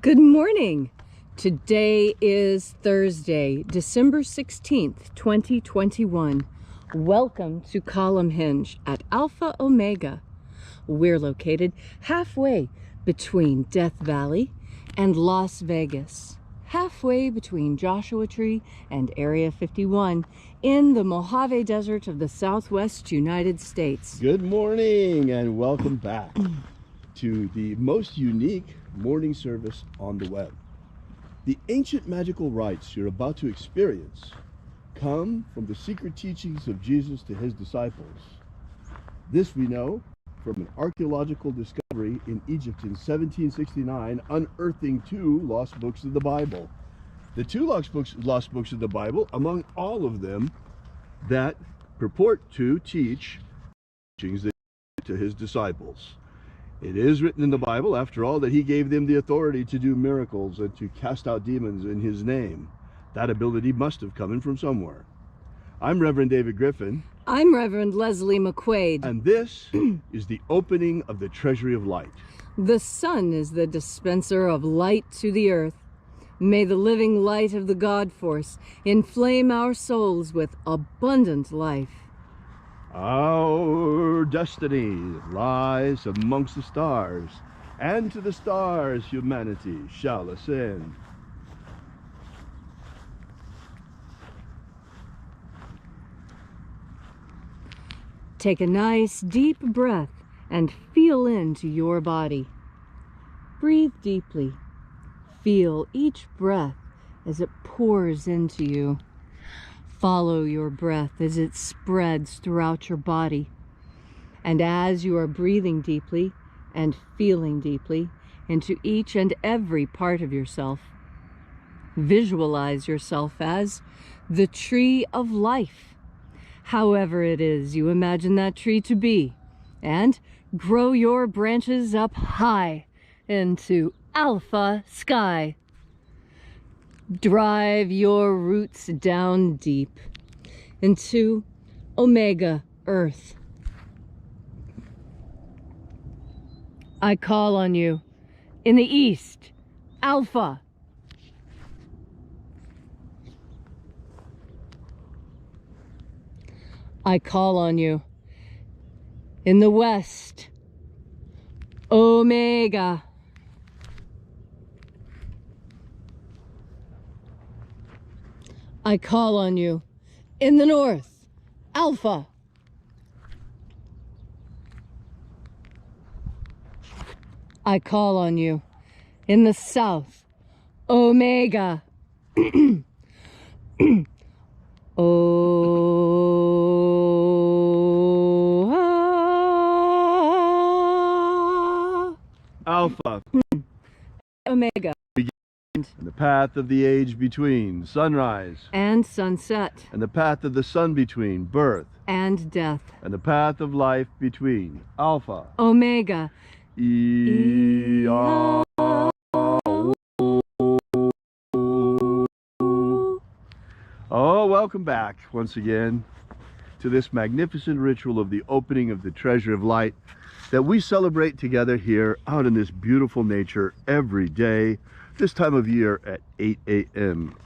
Good morning. Today is Thursday, December 16th, 2021. Welcome to Columnhenge at Alpha Ωmega. We're located halfway between Death Valley and Las Vegas, halfway between Joshua Tree and Area 51 in the Mojave Desert of the Southwest United States. Good morning and welcome back to the most unique morning service on the web. The ancient magical rites you're about to experience come from the secret teachings of Jesus to his disciples. This we know from an archaeological discovery in Egypt in 1769, unearthing two lost books of the Bible. The two lost books of the Bible, among all of them, that purport to teach teachings to his disciples. It is written in the Bible, after all, that he gave them the authority to do miracles and to cast out demons in his name. That ability must have come in from somewhere. I'm Reverend David Griffin. I'm Reverend Leslie McQuade. And this is the opening of the Treasury of Light. The sun is the dispenser of light to the earth. May the living light of the God Force inflame our souls with abundant life. Our destiny lies amongst the stars, and to the stars humanity shall ascend. Take a nice deep breath and feel into your body. Breathe deeply. Feel each breath as it pours into you. Follow your breath as it spreads throughout your body. And as you are breathing deeply and feeling deeply into each and every part of yourself, visualize yourself as the tree of life, however it is you imagine that tree to be, and grow your branches up high into alpha sky. Drive your roots down deep into Omega Earth. I call on you in the east, Alpha. I call on you in the west, Omega. I call on you in the north, Alpha. I call on you in the south, Omega. Alpha. Omega. And the path of the age between sunrise and sunset, and the path of the sun between birth and death, and the path of life between Alpha Omega. Oh, welcome back once again to this magnificent ritual of the opening of the Treasury of Light that we celebrate together here out in this beautiful nature every day, this time of year at 8 a.m.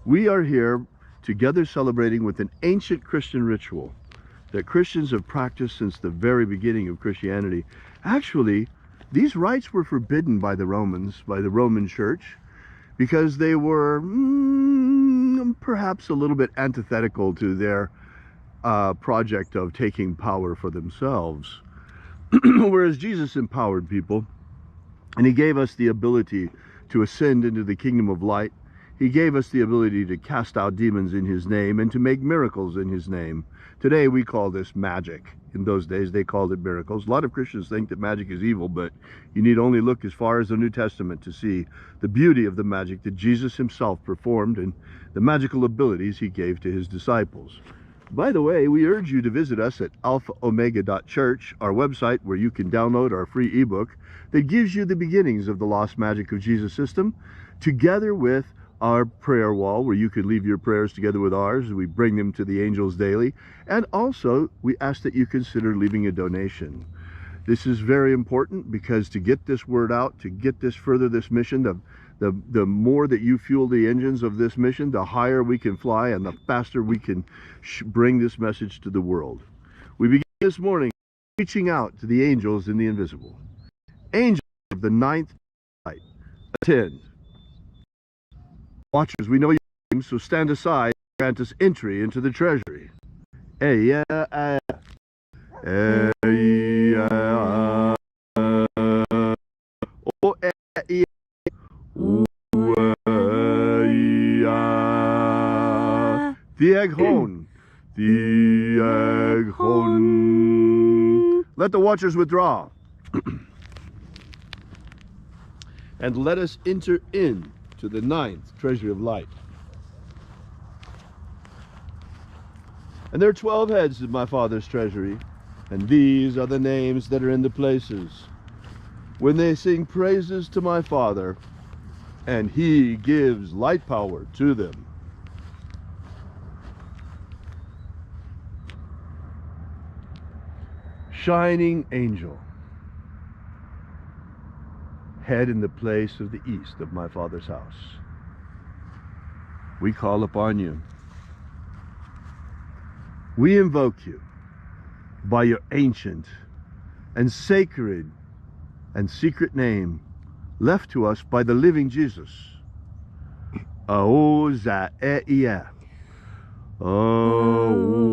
We are here together celebrating with an ancient Christian ritual that Christians have practiced since the very beginning of Christianity. Actually, these rites were forbidden by the Romans, by the Roman Church, because they were perhaps a little bit antithetical to their project of taking power for themselves. Whereas Jesus empowered people, and he gave us the ability to ascend into the kingdom of light. He gave us the ability to cast out demons in his name and to make miracles in his name. Today we call this magic. In those days they called it miracles. A lot of Christians think that magic is evil, but you need only look as far as the New Testament to see the beauty of the magic that Jesus himself performed and the magical abilities he gave to his disciples. By the way, we urge you to visit us at alphaomega.church, our website where you can download our free ebook that gives you the beginnings of the Lost Magic of Jesus system, together with our prayer wall where you could leave your prayers together with ours. We bring them to the angels daily. And also, we ask that you consider leaving a donation. This is very important because to get this word out, to get this further, this mission, the more that you fuel the engines of this mission, the higher we can fly and the faster we can bring this message to the world. We begin this morning reaching out to the angels in the invisible. Angels of the ninth light, attend. Watchers, we know your names, so stand aside and grant us entry into the treasury. Let the watchers withdraw. And let us enter in to the ninth Treasury of Light. And there are 12 heads of my Father's treasury, and these are the names that are in the places when they sing praises to my Father, and he gives light power to them. Shining angel, head in the place of the east of my Father's house, we call upon you. We invoke you by your ancient and sacred and secret name left to us by the living Jesus. Aozaeia. Aozaeia.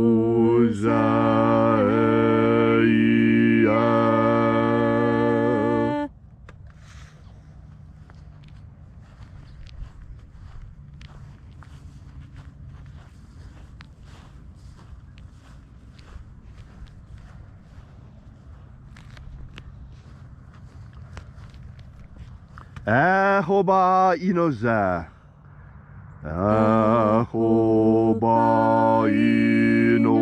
Ahoba inoza. Ahoba inoza.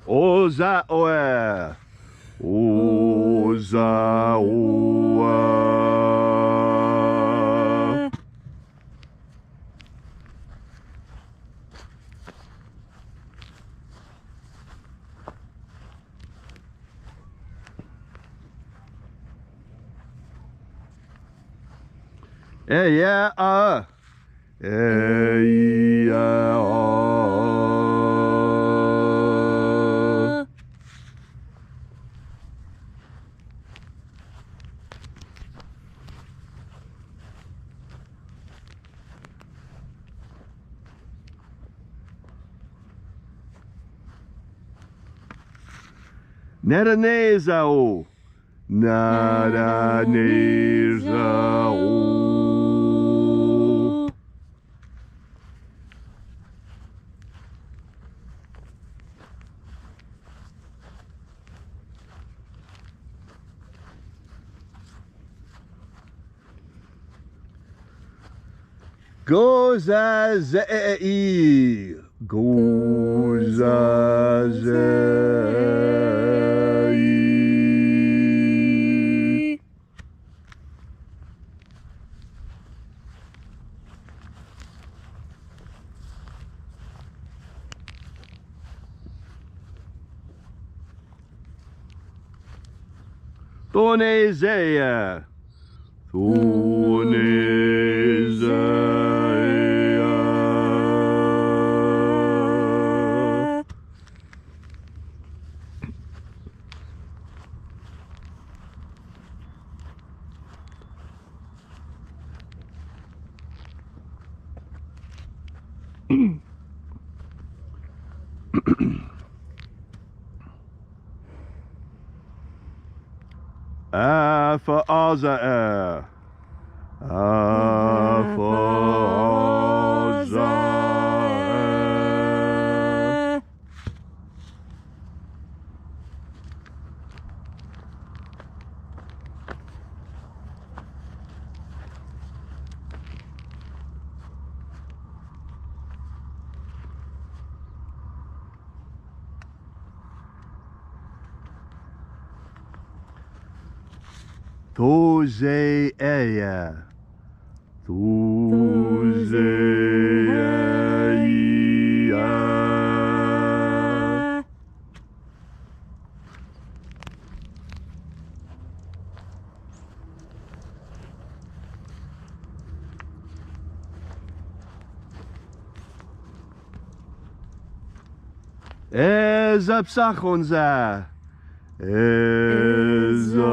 Oza oe. Oza oe. Yeah, Naranezao. Naranezao. Gozazei. Gozazei. Tonezeia. Tonezeia. Alpha Ωmega. Alpha Ωmega. Thoseia. Thoseia. Ezapsachonza. Ezapsachonza.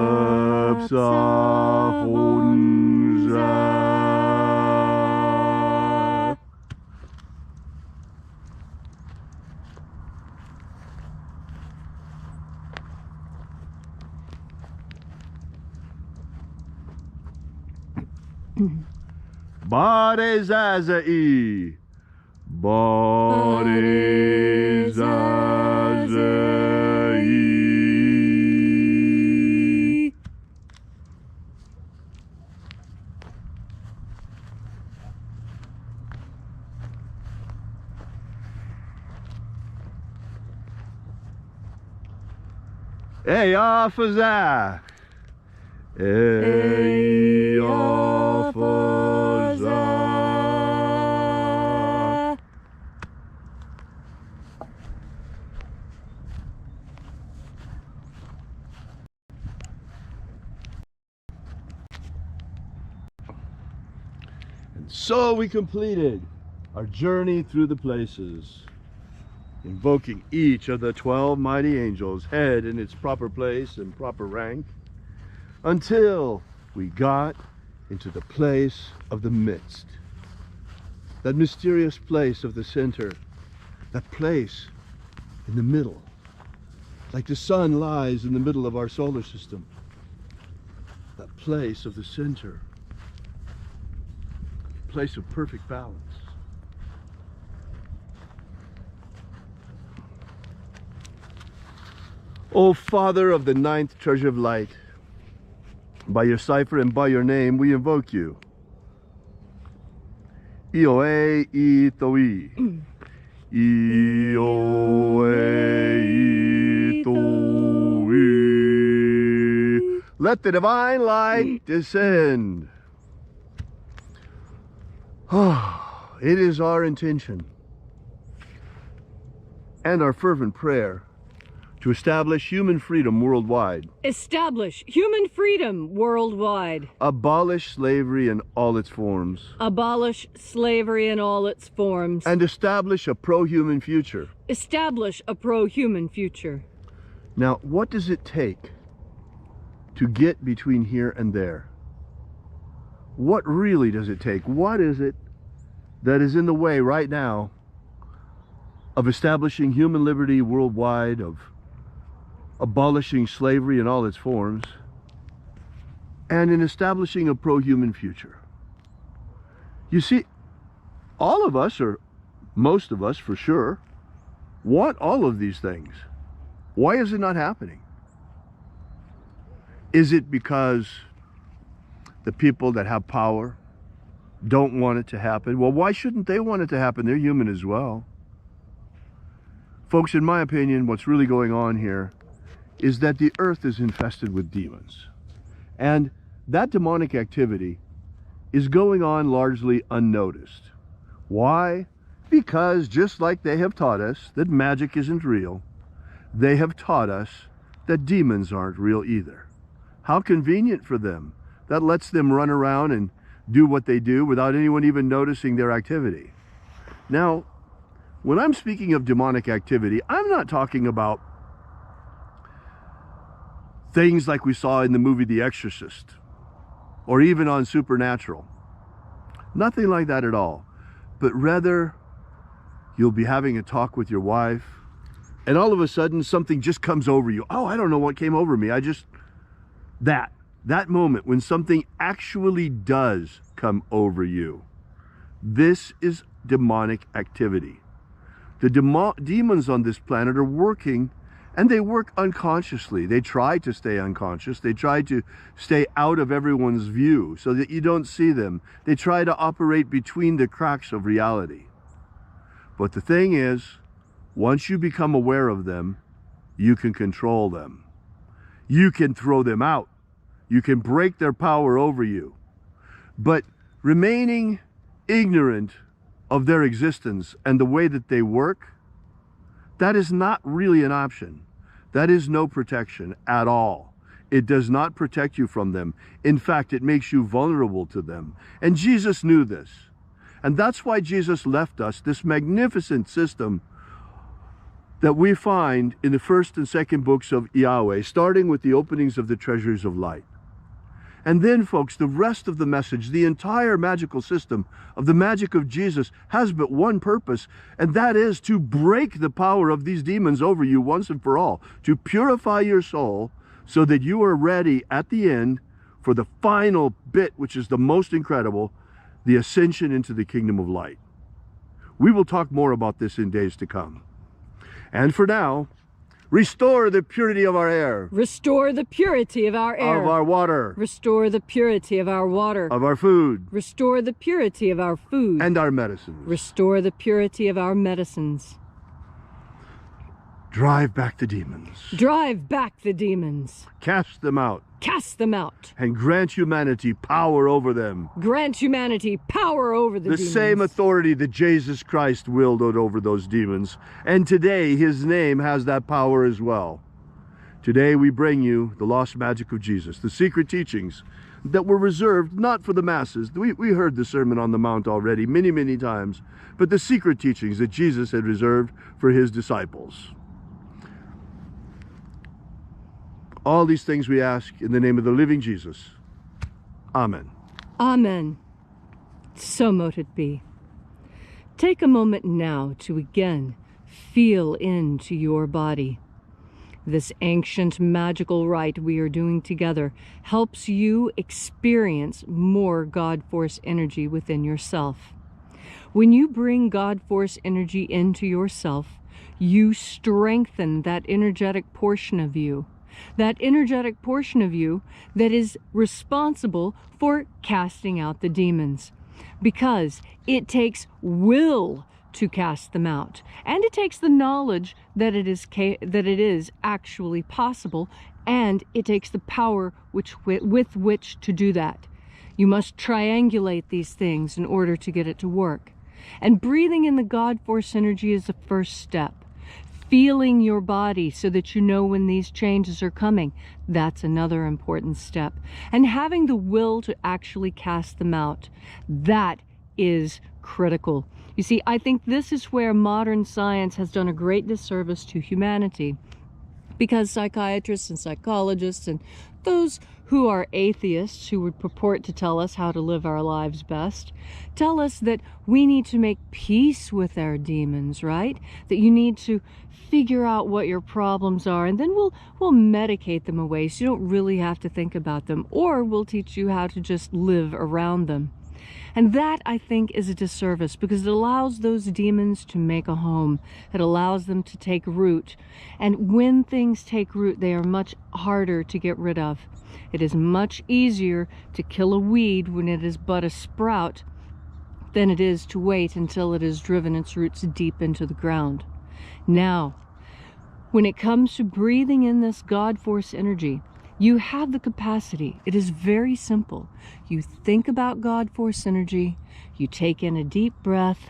Barezazai. Barezazai. Eyafaza. Eyafaza. And so we completed our journey through the places, invoking each of the 12 mighty angels, head in its proper place and proper rank, until we got into the place of the midst, that mysterious place of the center, that place in the middle, like the sun lies in the middle of our solar system, that place of the center, place of perfect balance. O Father of the 9th Treasury of Light, by your cipher and by your name we invoke you. Ioe itoi. Ioe itoi. Let the divine light descend. It is our intention and our fervent prayer to establish human freedom worldwide. Establish human freedom worldwide. Abolish slavery in all its forms. Abolish slavery in all its forms. And establish a pro-human future. Establish a pro-human future. Now, what does it take to get between here and there? What really does it take? What is it that is in the way right now of establishing human liberty worldwide, of abolishing slavery in all its forms, and in establishing a pro-human future? You see, all of us, or most of us for sure, want all of these things. Why is it not happening? Is it because the people that have power don't want it to happen? Well, why shouldn't they want it to happen? They're human as well. Folks, in my opinion, what's really going on here is that the earth is infested with demons. And that demonic activity is going on largely unnoticed. Why? Because just like they have taught us that magic isn't real, they have taught us that demons aren't real either. How convenient for them. That lets them run around and do what they do without anyone even noticing their activity. Now, when I'm speaking of demonic activity, I'm not talking about things like we saw in the movie The Exorcist, or even on Supernatural. Nothing like that at all. But rather, you'll be having a talk with your wife, and all of a sudden something just comes over you. Oh, I don't know what came over me. That moment when something actually does come over you. This is demonic activity. The demons on this planet are working, and they work unconsciously. They try to stay unconscious. They try to stay out of everyone's view so that you don't see them. They try to operate between the cracks of reality. But the thing is, once you become aware of them, you can control them. You can throw them out. You can break their power over you. But remaining ignorant of their existence and the way that they work, that is not really an option. That is no protection at all. It does not protect you from them. In fact, it makes you vulnerable to them. And Jesus knew this. And that's why Jesus left us this magnificent system that we find in the first and second books of Yahweh, starting with the openings of the Treasuries of Light. And then, folks, the rest of the message, the entire magical system of the magic of Jesus has but one purpose, and that is to break the power of these demons over you once and for all, to purify your soul so that you are ready at the end for the final bit, which is the most incredible, the ascension into the kingdom of light. We will talk more about this in days to come. And for now, restore the purity of our air. Restore the purity of our air. Of our water. Restore the purity of our water. Of our food. Restore the purity of our food. And our medicines. Restore the purity of our medicines. Drive back the demons. Drive back the demons. Cast them out. Cast them out. And grant humanity power over them. Grant humanity power over the demons. The same authority that Jesus Christ wielded over those demons. And today, his name has that power as well. Today, we bring you the lost magic of Jesus, the secret teachings that were reserved not for the masses. We heard the Sermon on the Mount already many, many times, but the secret teachings that Jesus had reserved for his disciples. All these things we ask in the name of the living Jesus. Amen. Amen. So mote it be. Take a moment now to again feel into your body. This ancient magical rite we are doing together helps you experience more God Force energy within yourself. When you bring God Force energy into yourself, you strengthen that energetic portion of you. That energetic portion of you that is responsible for casting out the demons. Because it takes will to cast them out. And it takes the knowledge that it is actually possible. And it takes the power with which to do that. You must triangulate these things in order to get it to work. And breathing in the God Force energy is the first step. Feeling your body so that you know when these changes are coming, that's another important step. And having the will to actually cast them out, that is critical. You see, I think this is where modern science has done a great disservice to humanity, because psychiatrists and psychologists and those who are atheists, who would purport to tell us how to live our lives best, tell us that we need to make peace with our demons, right? That you need to figure out what your problems are, and then we'll medicate them away so you don't really have to think about them, or we'll teach you how to just live around them. And that, I think, is a disservice, because it allows those demons to make a home. It allows them to take root. And when things take root, they are much harder to get rid of. It is much easier to kill a weed when it is but a sprout than it is to wait until it has driven its roots deep into the ground. Now, when it comes to breathing in this God Force energy, you have the capacity. It is very simple. You think about God Force energy, you take in a deep breath,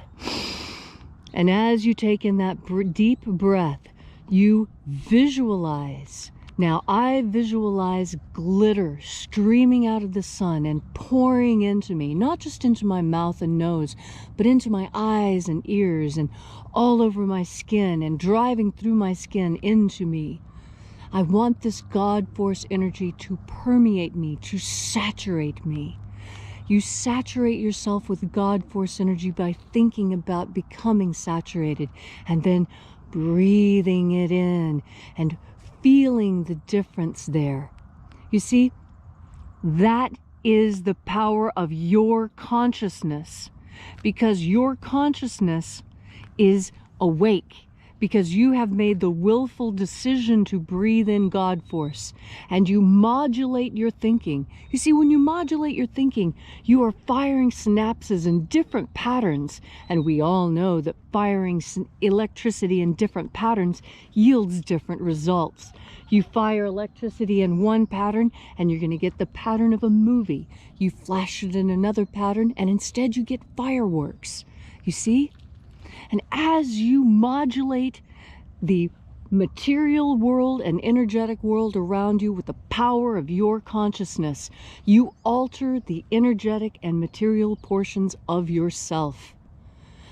and as you take in that deep breath, you visualize. Now, I visualize glitter streaming out of the sun and pouring into me, not just into my mouth and nose, but into my eyes and ears and all over my skin and driving through my skin into me. I want this God Force energy to permeate me, to saturate me. You saturate yourself with God Force energy by thinking about becoming saturated and then breathing it in and feeling the difference there. You see, that is the power of your consciousness, because your consciousness is awake. because you have made the willful decision to breathe in God force, and you modulate your thinking. You see, when you modulate your thinking, you are firing synapses in different patterns, and we all know that firing electricity in different patterns yields different results. You fire electricity in one pattern, and you're going to get the pattern of a movie. You flash it in another pattern, and instead you get fireworks. You see? And as you modulate the material world and energetic world around you with the power of your consciousness, you alter the energetic and material portions of yourself.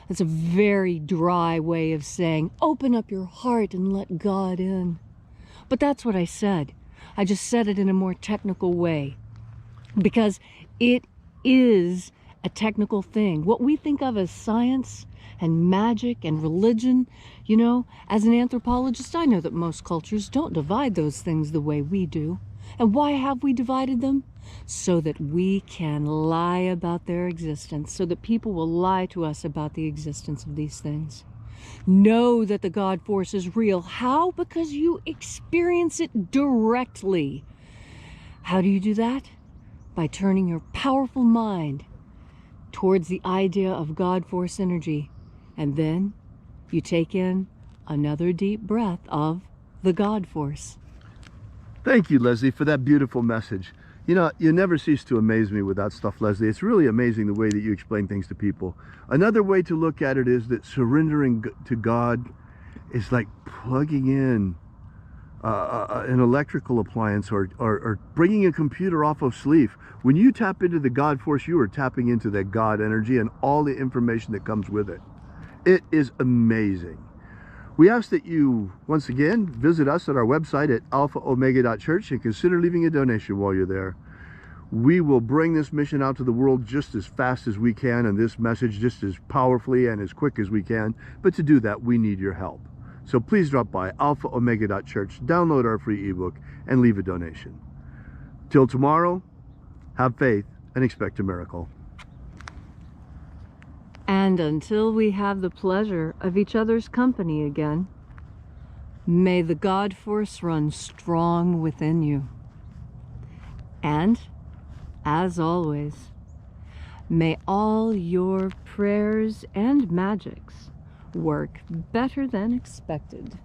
That's a very dry way of saying, open up your heart and let God in. But that's what I said. I just said it in a more technical way, because it is a technical thing. What we think of as science and magic and religion, you know, as an anthropologist, I know that most cultures don't divide those things the way we do. And why have we divided them? So that we can lie about their existence, so that people will lie to us about the existence of these things. Know that the God force is real. How? Because you experience it directly. How do you do that? By turning your powerful mind towards the idea of God force energy. And then you take in another deep breath of the God force. Thank you, Leslie, for that beautiful message. You know, you never cease to amaze me with that stuff, Leslie. It's really amazing the way that you explain things to people. Another way to look at it is that surrendering to God is like plugging in an electrical appliance or bringing a computer off of sleep. When you tap into the God force, you are tapping into that God energy and all the information that comes with it. It is amazing. We ask that you, once again, visit us at our website at alphaomega.church and consider leaving a donation while you're there. We will bring this mission out to the world just as fast as we can, and this message just as powerfully and as quick as we can. But to do that, we need your help. So please drop by alphaomega.church, download our free ebook, and leave a donation. Till tomorrow, have faith and expect a miracle. And until we have the pleasure of each other's company again, may the God force run strong within you. And, as always, may all your prayers and magics work better than expected.